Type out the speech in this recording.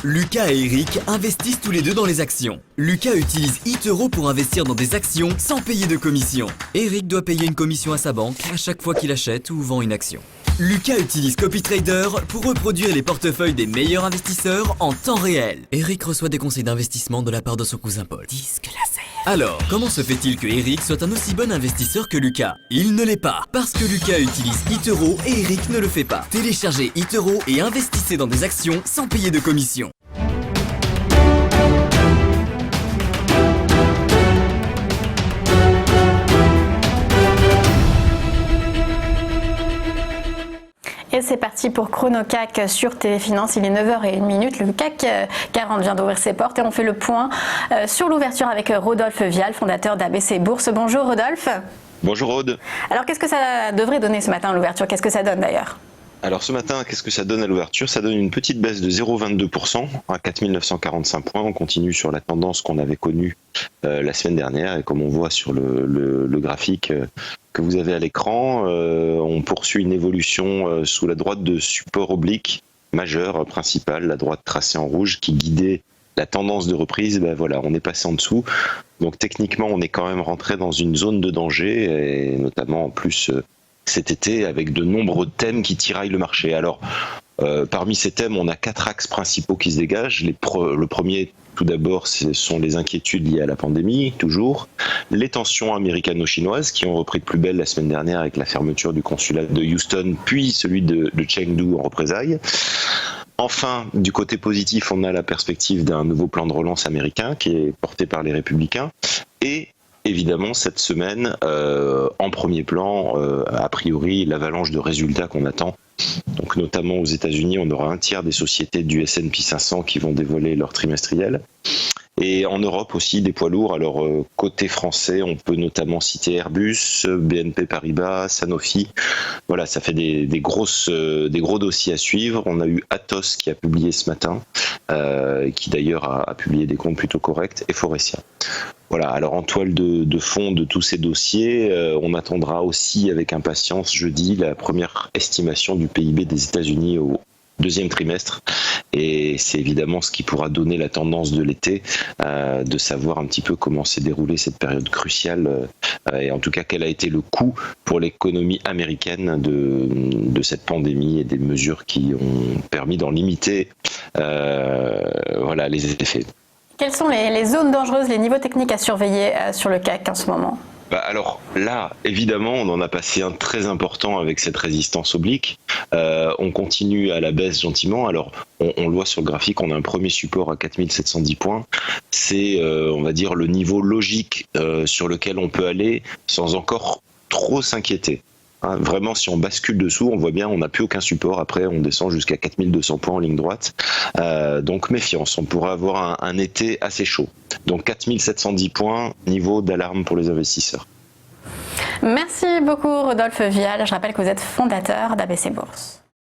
Lucas et Eric investissent tous les deux dans les actions. Lucas utilise eToro pour investir dans des actions sans payer de commission. Eric doit payer une commission à sa banque à chaque fois qu'il achète ou vend une action. Lucas utilise CopyTrader pour reproduire les portefeuilles des meilleurs investisseurs en temps réel. Eric reçoit des conseils d'investissement de la part de son cousin Paul. Disque laser. Alors, comment se fait-il que Eric soit un aussi bon investisseur que Lucas? Il ne l'est pas, parce que Lucas utilise eToro et Eric ne le fait pas. Téléchargez eToro et investissez dans des actions sans payer de commission. Et c'est parti pour Chrono CAC sur Téléfinance. Il est 9h01. Le CAC 40 vient d'ouvrir ses portes et on fait le point sur l'ouverture avec Rodolphe Vial, fondateur d'ABC Bourse. Bonjour Rodolphe. Bonjour Aude. Alors qu'est-ce que ça devrait donner ce matin à l'ouverture? Qu'est-ce que ça donne d'ailleurs? Alors ce matin, qu'est-ce que ça donne à l'ouverture? Ça donne une petite baisse de 0,22% à 4945 points. On continue sur la tendance qu'on avait connue la semaine dernière. Et comme on voit sur le graphique que vous avez à l'écran, on poursuit une évolution sous la droite de support oblique majeure, principale, la droite tracée en rouge qui guidait la tendance de reprise. Ben voilà, on est passé en dessous. Donc techniquement, on est quand même rentré dans une zone de danger, et notamment en plus cet été avec de nombreux thèmes qui tiraillent le marché. Alors, parmi ces thèmes, on a 4 axes principaux qui se dégagent. Le premier, tout d'abord, ce sont les inquiétudes liées à la pandémie, toujours. Les tensions américano-chinoises qui ont repris de plus belle la semaine dernière avec la fermeture du consulat de Houston, puis celui de Chengdu en représailles. Enfin, du côté positif, on a la perspective d'un nouveau plan de relance américain qui est porté par les Républicains. Et évidemment, cette semaine, en premier plan, a priori, l'avalanche de résultats qu'on attend. Donc, notamment aux États-Unis, on aura un tiers des sociétés du S&P 500 qui vont dévoiler leur trimestriel. Et en Europe aussi, des poids lourds. Alors, côté français, on peut notamment citer Airbus, BNP Paribas, Sanofi. Voilà, ça fait des gros dossiers à suivre. On a eu Atos qui a publié ce matin, qui d'ailleurs a publié des comptes plutôt corrects, et Forestia. Voilà, alors en toile de fond de tous ces dossiers, on attendra aussi avec impatience jeudi la première estimation du PIB des États-Unis au deuxième trimestre, et c'est évidemment ce qui pourra donner la tendance de l'été, de savoir un petit peu comment s'est déroulée cette période cruciale, et en tout cas quel a été le coût pour l'économie américaine de cette pandémie et des mesures qui ont permis d'en limiter les effets. Quelles sont les zones dangereuses, les niveaux techniques à surveiller sur le CAC en ce moment? Alors là, évidemment, on en a passé un très important avec cette résistance oblique. On continue à la baisse gentiment. Alors, on le voit sur le graphique, on a un premier support à 4710 points. C'est, on va dire, le niveau logique sur lequel on peut aller sans encore trop s'inquiéter. Vraiment, si on bascule dessous, on voit bien, on n'a plus aucun support. Après, on descend jusqu'à 4200 points en ligne droite. Donc, méfiance, on pourrait avoir un été assez chaud. Donc, 4710 points, niveau d'alarme pour les investisseurs. Merci beaucoup Rodolphe Vial. Je rappelle que vous êtes fondateur d'ABC Bourse.